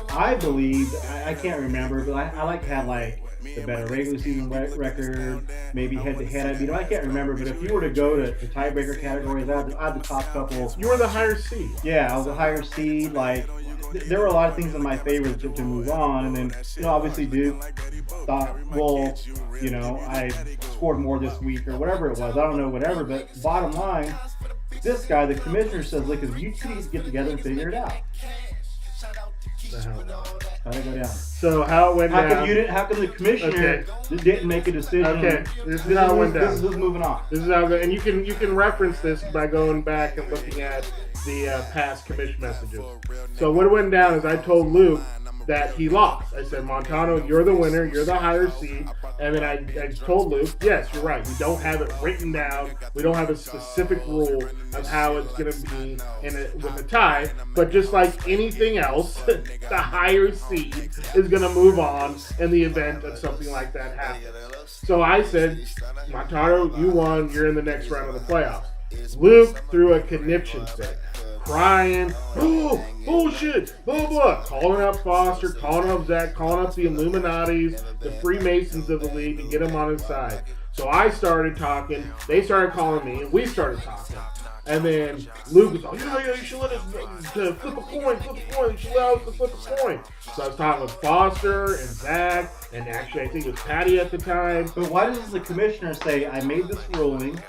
I believe, I can't remember, but I like to have like the better regular season record, maybe head-to-head. I can't remember, but if you were to go to tiebreaker categories, I'd the top couple. You were the higher seed. Yeah, I was a higher seed. Like, there were a lot of things in my favor to move on, and then, obviously Duke thought, well, I scored more this week or whatever it was. I don't know, whatever, but bottom line, this guy, the commissioner, says, look, if you two need to get together and figure it out. How'd it go down? So how it went down? How come the commissioner didn't make a decision? Okay, this is how it went down. This is who's moving on. This is how, and you can reference this by going back and looking at the past commission messages. So what went down is I told Luke that he lost. I said, Montano, you're the winner, you're the higher seed. And then I told Luke, yes, you're right. We don't have it written down. We don't have a specific rule of how it's going to be with a tie. But just like anything else, the higher seed is going to move on in the event of something like that happens. So I said, Montano, you won. You're in the next round of the playoffs. Luke threw a conniption fit. Crying, oh, bullshit, blah, blah, calling up Foster, calling up Zach, calling up the Illuminatis, the Freemasons of the league to get him on his side. So I started talking, they started calling me, and we started talking. And then Luke was like, yeah, you should let us flip a coin, you should allow us to flip a coin. So I was talking with Foster and Zach, and actually I think it was Patty at the time. But why does the commissioner say, I made this ruling?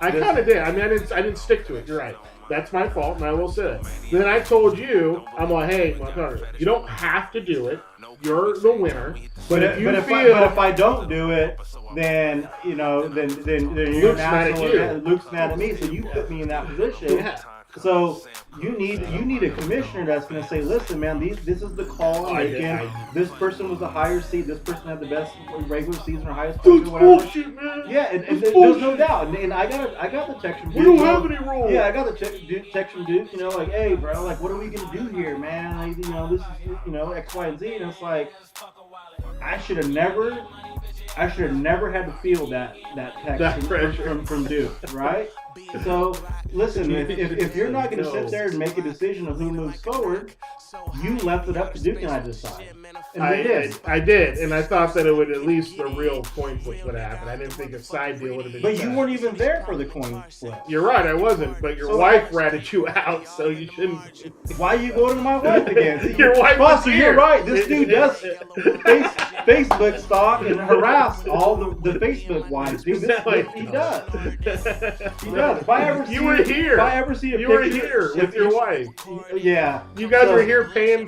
I kind of did. I mean, I didn't stick to it. You're right. That's my fault, and I will say it. Then I told you, I'm like, hey, Montano, you don't have to do it. You're the winner. But if I don't do it, then then you're mad at you. Luke's mad at me. So you put me in that position. Yeah. So you need a commissioner that's going to say, listen, man, this is the call I'm making. This person was the higher seed. This person had the best regular season or highest point or whatever. Bullshit, man. Yeah, and there's no doubt. And I got the text from Duke. We don't have any rules. Yeah, I got the text from Duke. Like, hey, bro, like, what are we going to do here, man? Like, this is X, Y, and Z. And it's like, I should have never had to feel that text from Duke, right? So, listen, if you're not going to sit there and make a decision of who moves forward, you left it up to Duke and I decide. And I did, and I thought that it would at least the real coin flip would happen. I didn't think a side deal would have been. But you weren't even there for the coin flip. You're right, I wasn't. But your wife ratted you out, so you shouldn't. Why are you going to my wife again? See, your wife was here. You're right. This dude does Facebook stalk and harass all the Facebook wives. Dude, he does. He does. If I ever see, you were here. If I ever see a you picture, were here with your wife. Yeah. You guys were here paying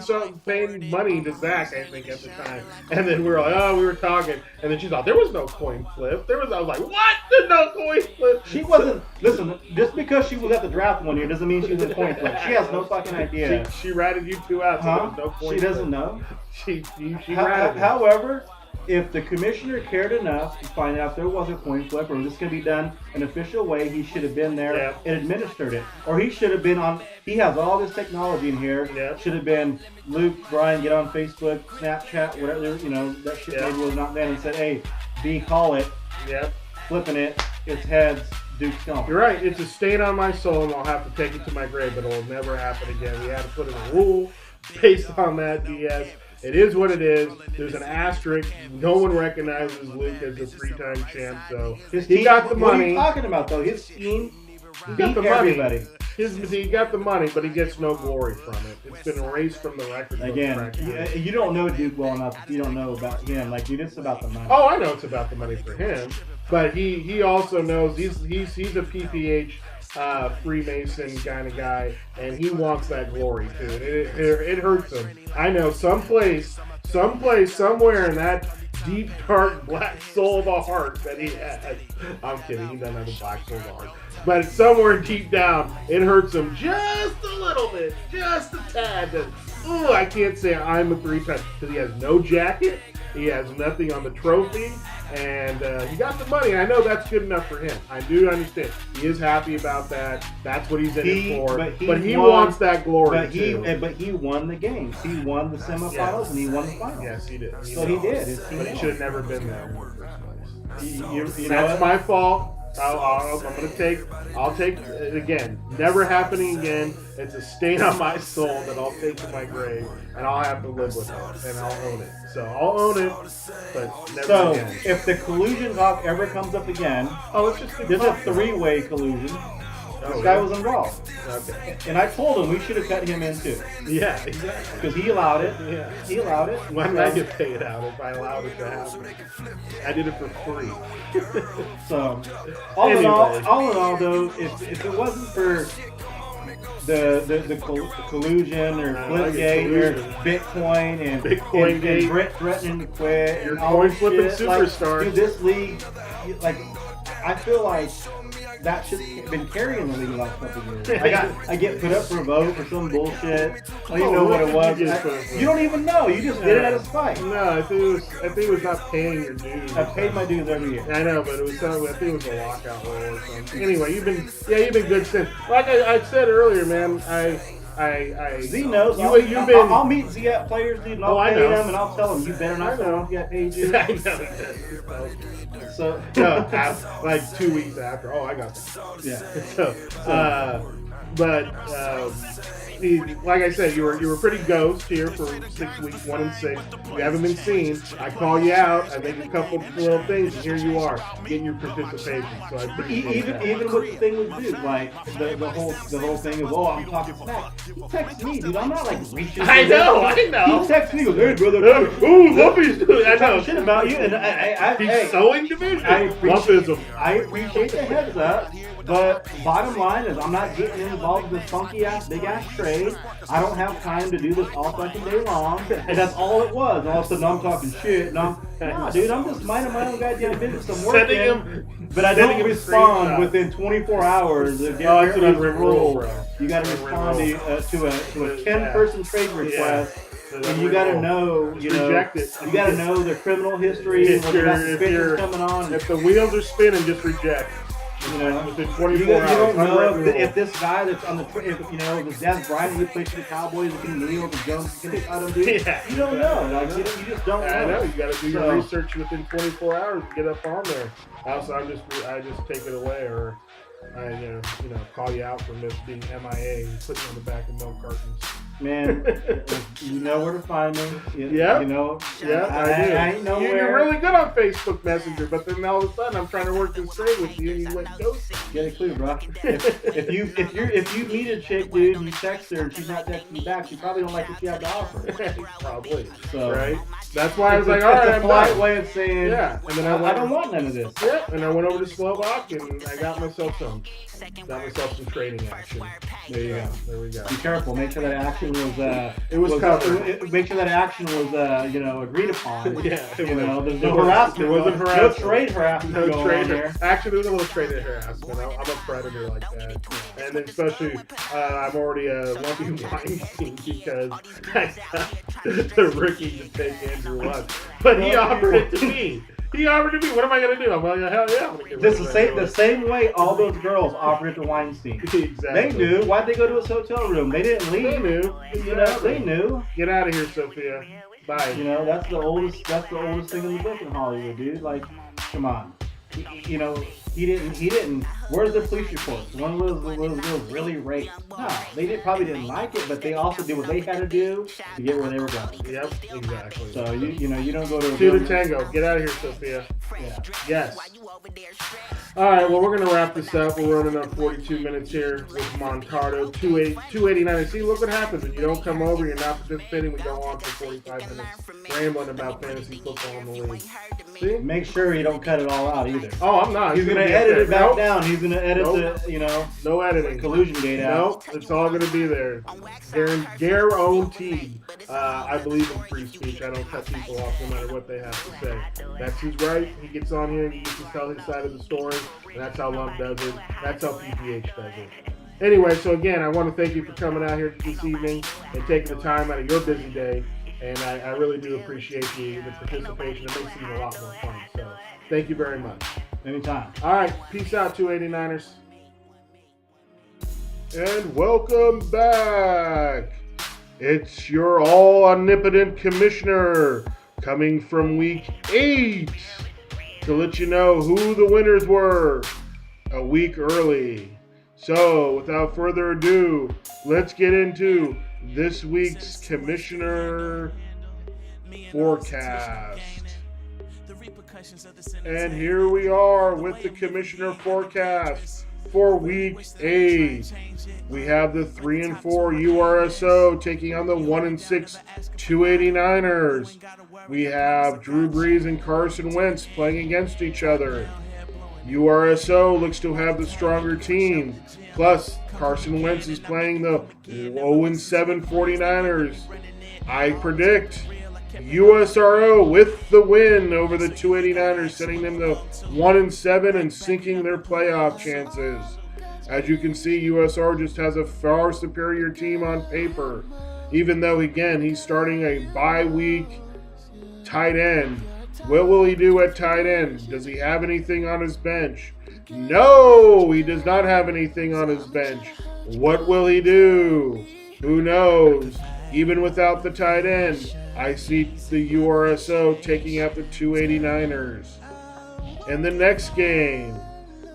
money to Zach, I think, at the time. And then we were like, we were talking. And then she thought, there was no coin flip. I was like, what? There's no coin flip. She wasn't, listen, just because she was at the draft one year doesn't mean she was a coin flip. She has no fucking idea. She ratted you two out, so there was no coin flip. She doesn't know. She ratted you. However, if the commissioner cared enough to find out if there was a coin flip or this going to be done an official way, he should have been there and administered it. Or he should have been on, he has all this technology in here. Should have been, Luke, Brian, get on Facebook, Snapchat, whatever, that shit maybe was not then, and said, hey, B, call it. Flipping it, it's heads, Duke's going. You're right. It's a stain on my soul, and I'll have to take it to my grave, but it'll never happen again. We had to put in a rule based on that BS. It is what it is. There's an asterisk. No one recognizes Luke as a 3-time champ, so he got the money. What are you talking about, though? His team got the everybody. money. He got the money, but he gets no glory from it. It's been erased from the record. Again, you don't know Duke well enough if you don't know about him. Like, dude, it's about the money. Oh, I know it's about the money for him, but he also knows he's a PPH Freemason kind of guy, and he wants that glory too. It hurts him. I know someplace, somewhere in that deep, dark, black soul of a heart that he has. I'm kidding. He doesn't have a black soul of a heart. But somewhere deep down, it hurts him just a little bit, just a tad. Ooh, I can't say I'm a 3-time because he has no jacket. He has nothing on the trophy, and he got the money. I know that's good enough for him. I do understand. He is happy about that. That's what he's in it for. But he wants that glory too. But he won the games. He won the semifinals and he won the finals. Yes, he did. So he did. But he should have never been there in the first place. You That's my fault. I'll take it again. Never happening again. It's a stain on my soul that I'll take to my grave, and I'll have to live with it, and I'll own it. So I'll own it, but never again. If the collusion talk ever comes up again, it's just there's a 3-way collusion. This guy was involved. Okay. And I told him we should have cut him in too. Yeah, exactly. Because he allowed it. Yeah. He allowed it. Why did I get paid out if I allowed it to happen? I did it for free. So, all in all, though, if it wasn't for the collusion or Flipgate or Bitcoin and Brett threatening to quit, your and all coin flipping shit, superstar. Like, dude, this league, like, I feel like that shit's been carrying the league the last couple of years. I get put up for a vote for some bullshit. I don't even know what it was. You don't even know. You just did it out of spite. No, I think it was not paying your dues. I paid my dues every year. I know, but it was something. I think it was a lockout rule or something. Anyway, you've been good since. Like I said earlier, man. Z knows. I'll meet Z at Players, dude, and I'll pay him, and I'll tell him, you better not tell him you got paid you. I know. So, like 2 weeks after. Oh, I got that. Yeah. Like I said, you were pretty ghost here for 6 weeks, 1 and 6. You haven't been seen. I call you out. I make a couple little things, and here you are getting your participation. So I appreciate that. Even with the thing with Dude, like the whole thing of I'm talking smack. He texts me, dude. I'm not like reaching. I know. He texts me, goes, hey brother, Lumpy's doing. I know shit about you, and he's sowing division. I appreciate the heads up. But bottom line is, I'm not getting involved with this funky ass, big ass trade. I don't have time to do this all fucking day long. And that's all it was. All of a sudden, I'm talking shit. And dude, I'm just minding my own goddamn business. I'm working. But I don't respond within 24 hours. That's what I'm roll. You got to respond to a 10-person trade request. And you got to know, you got to know their criminal history. If coming on. If the wheels are spinning, just reject. Within 24 hours. You don't know if this guy that's on the, if Des Bryant who plays for the Cowboys is going to kneel, the Jones is going to cut him, dude. Yeah. You don't know. Like, you just don't know. I know. You got to do your research within 24 hours to get up on there. Also, I just take it away, or I call you out for being MIA and putting on the back of milk cartons. Man, you know where to find me. I do. I ain't nowhere. You're really good on Facebook Messenger, but then all of a sudden I'm trying to work this trade with you and you went ghost. Get a clue, bro. If you meet a chick, dude, and you text her and she's not texting you back, she probably don't like what you have to offer. Probably. So, right? That's why I was like, all right, I'm a polite way of saying, and then I don't want none of this. Yeah, and I went over to Slovak and I got myself some trading action. There you go. There we go. Be careful. Make sure that action was. It was covered. Make sure that action was, agreed upon. Yeah. There's no harassment. There wasn't harassment. No trade harassment going on here. Actually, there was a little trade harassment. I'm a predator like that, and then especially I'm already a lumpy Weinstein because I got the rookie to take Andrew Luck, but he offered it to me. He offered to me. What am I going to do? I'm like, hell yeah. This is the same way all those girls offered it to Weinstein. Exactly. They knew. Why'd they go to his hotel room? They didn't leave. They knew. They knew. Get out of here, Sophia. Bye. That's the oldest thing in the book in Hollywood, dude. Like, come on. he didn't. Where's the police reports? When was really raped? No, they probably didn't like it, but they also did what they had to do to get where they were going. Yep, exactly. So you don't go to two to tango. Get out of here, Sophia. Yeah. Yes. All right, well, we're going to wrap this up. We're running on 42 minutes here with Moncardo, 289. See, look what happens. When you don't come over, you're not participating. We go on for 45 minutes rambling about fantasy football in the league. See? Make sure you don't cut it all out either. Oh, I'm not. He's going to edit it back down. He's going to edit no editing. Collusion gate out. Nope, it's all going to be there. Guaranteed. I believe in free speech. I don't cut people off no matter what they have to say. That's his right. He gets on here and he gets to tell his side of the story. And that's how Lump does it. That's how PPH does it. Anyway, so again, I want to thank you for coming out here this evening and taking the time out of your busy day. And I really do appreciate the participation. It makes it even a lot more fun. So thank you very much. Anytime. All right. Peace out, 289ers. And welcome back. It's your all-omnipotent commissioner coming from week 8 to let you know who the winners were a week early. So, without further ado, let's get into this week's commissioner forecast. And here we are with the commissioner forecast for week 8. We have the 3-4 URSO taking on the 1-6 289ers. We have Drew Brees and Carson Wentz playing against each other. URSO looks to have the stronger team. Plus, Carson Wentz is playing the 0-7 49ers. I predict USRO with the win over the 289ers, sending them to 1-7 and sinking their playoff chances. As you can see, USR just has a far superior team on paper, even though, again, he's starting a bye-week tight end. What will he do at tight end? Does he have anything on his bench? No, he does not have anything on his bench. What will he do? Who knows? Even without the tight end, I see the URSO taking out the 289ers. In the next game,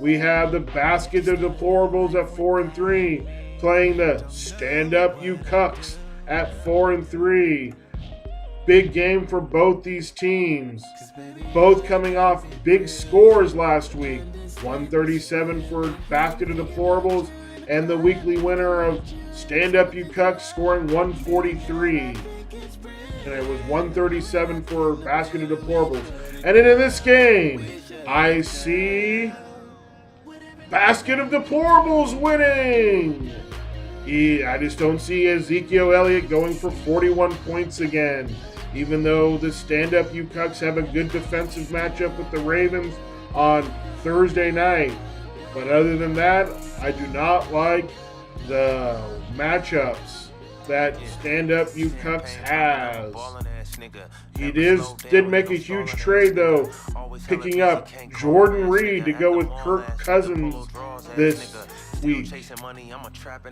we have the basket of deplorables at 4-3 playing the stand up you cucks at 4-3. Big game for both these teams. Both coming off big scores last week. 137 for basket of deplorables and the weekly winner of stand up you cucks scoring 143. And it was 137 for basket of deplorables. And then in this game, I see basket of deplorables winning. I just don't see Ezekiel Elliott going for 41 points again. Even though the stand-up you cucks have a good defensive matchup with the Ravens on Thursday night. But other than that, I do not like the matchups that stand-up you cucks has. He did make a huge trade, though, picking up Jordan Reed to go with Kirk Cousins this week.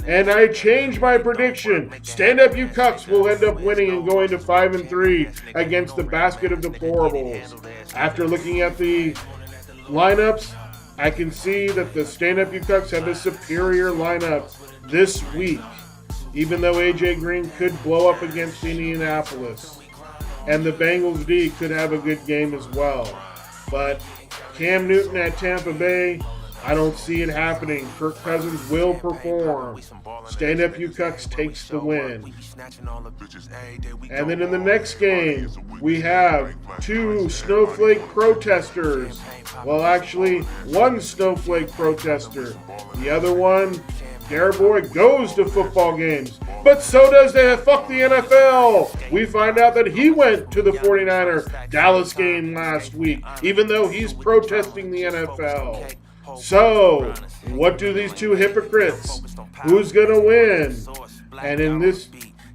And I changed my prediction. Stand Up You Cucks will end up winning and going to 5-3 against the basket of deplorables. After looking at the lineups, I can see that the Stand Up You Cucks have a superior lineup this week, even though AJ Green could blow up against Indianapolis. And the Bengals D could have a good game as well. But Cam Newton at Tampa Bay, I don't see it happening. Kirk Cousins will perform. Stand Up You Cucks takes the win. And then in the next game, we have 2 snowflake protesters. Well, actually, 1 snowflake protester. The other one, their boy, goes to football games. But so does the fuck the NFL. We find out that he went to the 49er Dallas game last week, even though he's protesting the NFL. So, what do these 2 hypocrites? Who's going to win? And in this,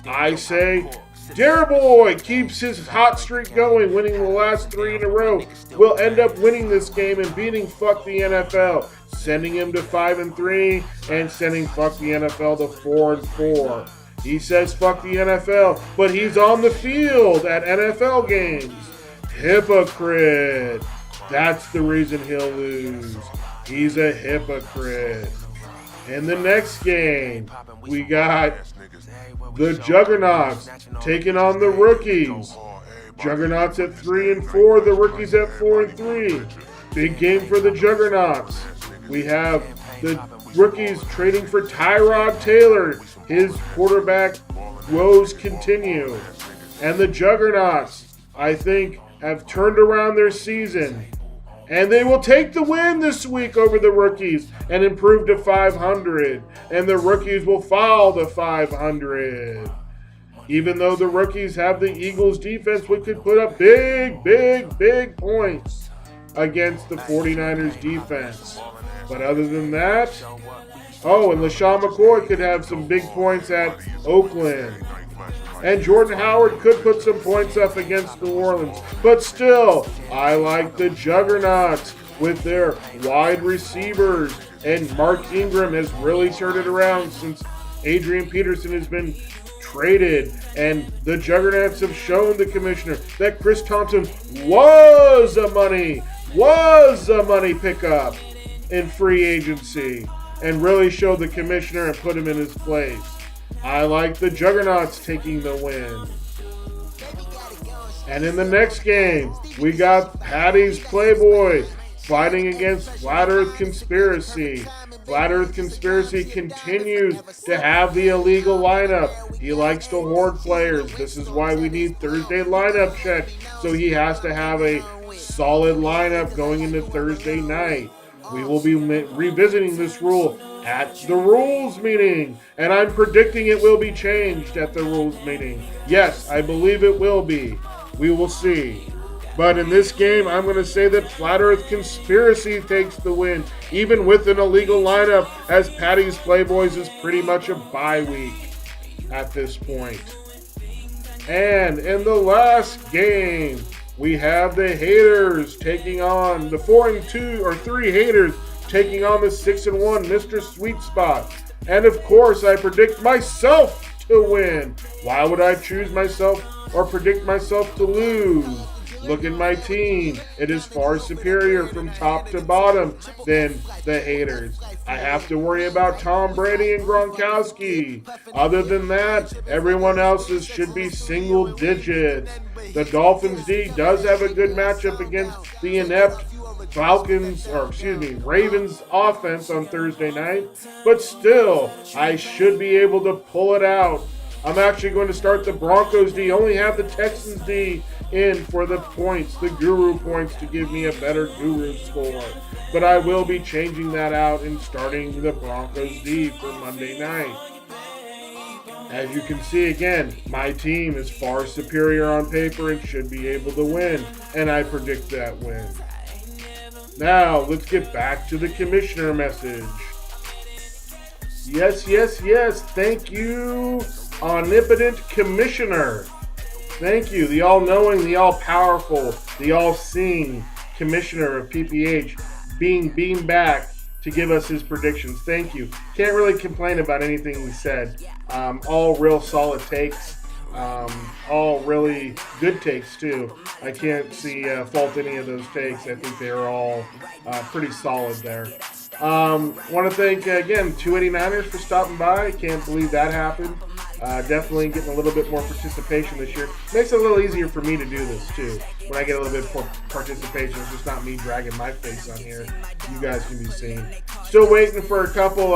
I say, Dare Boy keeps his hot streak going, winning the last 3 in a row. Will end up winning this game and beating fuck the NFL, sending him to 5-3 and sending fuck the NFL to 4-4. He says fuck the NFL, but he's on the field at NFL games. Hypocrite. That's the reason he'll lose. He's a hypocrite. In the next game, we got the Juggernauts taking on the Rookies. Juggernauts at 3-4, the Rookies at 4-3. Big game for the Juggernauts. We have the Rookies trading for Tyrod Taylor. His quarterback woes continue. And the Juggernauts, I think, have turned around their season. And they will take the win this week over the Rookies and improve to 500. And the Rookies will fall to 500. Even though the Rookies have the Eagles defense, which could put up big points against the 49ers defense. But other than that, oh, and LaShawn McCoy could have some big points at Oakland. And Jordan Howard could put some points up against New Orleans. But still, I like the Juggernauts with their wide receivers. And Mark Ingram has really turned it around since Adrian Peterson has been traded. And the Juggernauts have shown the commissioner that Chris Thompson was a money pickup in free agency. And really showed the commissioner and put him in his place. I like the Juggernauts taking the win. And in the next game, we got Patty's Playboy fighting against Flat Earth Conspiracy. Flat Earth Conspiracy continues to have the illegal lineup. He likes to hoard players. This is why we need Thursday lineup check. So he has to have a solid lineup going into Thursday night. We will be revisiting this rule at the rules meeting, and I'm predicting it will be changed at the rules meeting. Yes, I believe it will be. We will see. But in this game, I'm going to say that Flat Earth Conspiracy takes the win, even with an illegal lineup, as Patty's Playboys is pretty much a bye week at this point. And in the last game, we have the haters taking on the 4-2 haters taking on the 6-1 Mr. Sweet Spot. And of course, I predict myself to win. Why would I choose myself or predict myself to lose? Look at my team. It is far superior from top to bottom than the haters. I have to worry about Tom Brady and Gronkowski. Other than that, everyone else's should be single digits. The Dolphins D does have a good matchup against the inept Ravens offense on Thursday night. But still, I should be able to pull it out. I'm actually going to start the Broncos D, only have the Texans D in for the points, the guru points, to give me a better guru score. But I will be changing that out and starting the Broncos D for Monday night. As you can see again, my team is far superior on paper and should be able to win, and I predict that win. Now, let's get back to the commissioner message. Yes, thank you, omnipotent commissioner. Thank you, the all-knowing, the all-powerful, the all-seeing commissioner of PPH being beamed back to give us his predictions. Thank you. Can't really complain about anything he said. All real solid takes. All really good takes, too. I can't see fault any of those takes. I think they're all pretty solid there. Want to thank, again, 289ers for stopping by. Can't believe that happened. Definitely getting a little bit more participation this year. Makes it a little easier for me to do this, too. When I get a little bit more participation, it's just not me dragging my face on here. You guys can be seen. Still waiting for a couple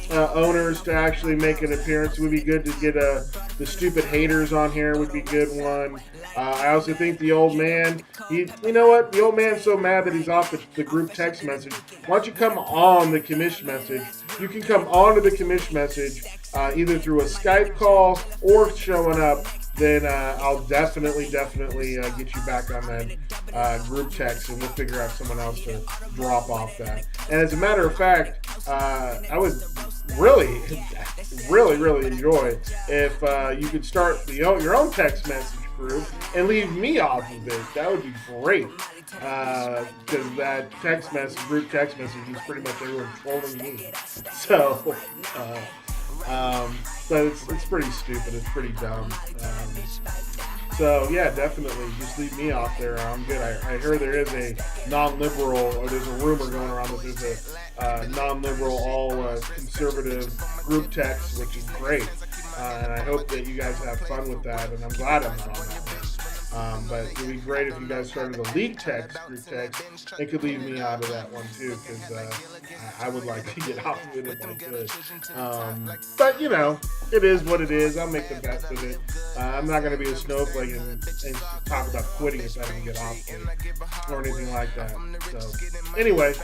owners to actually make an appearance. It would be good to get the stupid haters on here would be a good one. I also think the old man, you know what? The old man's so mad that he's off the group text message. Why don't you come on the commish message? You can come on to the commish message either through a Skype call or showing up. Then I'll definitely get you back on that group text, and we'll figure out someone else to drop off that. And as a matter of fact, I would really enjoy if you could start your own text message group and leave me off of it. That would be great. Because that group text message is pretty much everyone trolling me. So, but it's pretty stupid. It's pretty dumb. So yeah, definitely, just leave me off there. I'm good. I heard there is a non-liberal, or there's a rumor going around that there's a non-liberal, all conservative group text, which is great. And I hope that you guys have fun with that. And I'm glad I'm not on that one. But it would be great if you guys started a league text, group text. It could leave me out of that one too, because I would like to get off of it if I could. But you know, it is what it is. I'll make the best of it. I'm not going to be a snowflake and talk about quitting if I don't get off of it or anything like that. So anyway,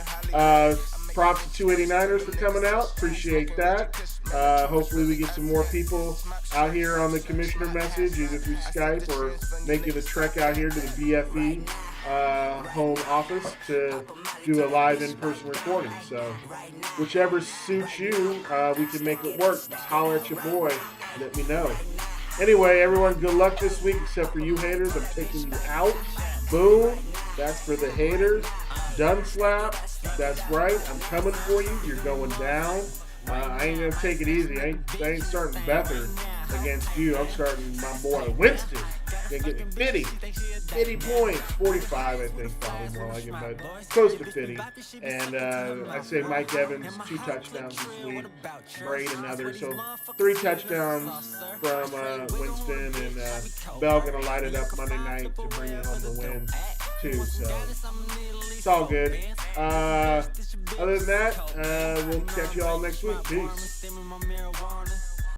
props to 289ers for coming out. Appreciate that. Hopefully we get some more people out here on the commissioner message, either through Skype or making a trek out here to the BFE home office to do a live in-person recording. So whichever suits you, we can make it work. Just holler at your boy. Let me know. Anyway, everyone, good luck this week, except for you haters. I'm taking you out. Boom. That's for the haters. Done slap. That's right. I'm coming for you. You're going down. I ain't going to take it easy. I ain't starting Beathard against you. I'm starting my boy Winston. Gonna get me 50 points, 45 I think, probably more like it, but close to 50. And I say Mike Evans, 2 touchdowns this week, Braid another, so 3 touchdowns from Winston, and Bell gonna light it up Monday night to bring it home the win too. So it's all good. Other than that, we'll catch you all next week. Peace.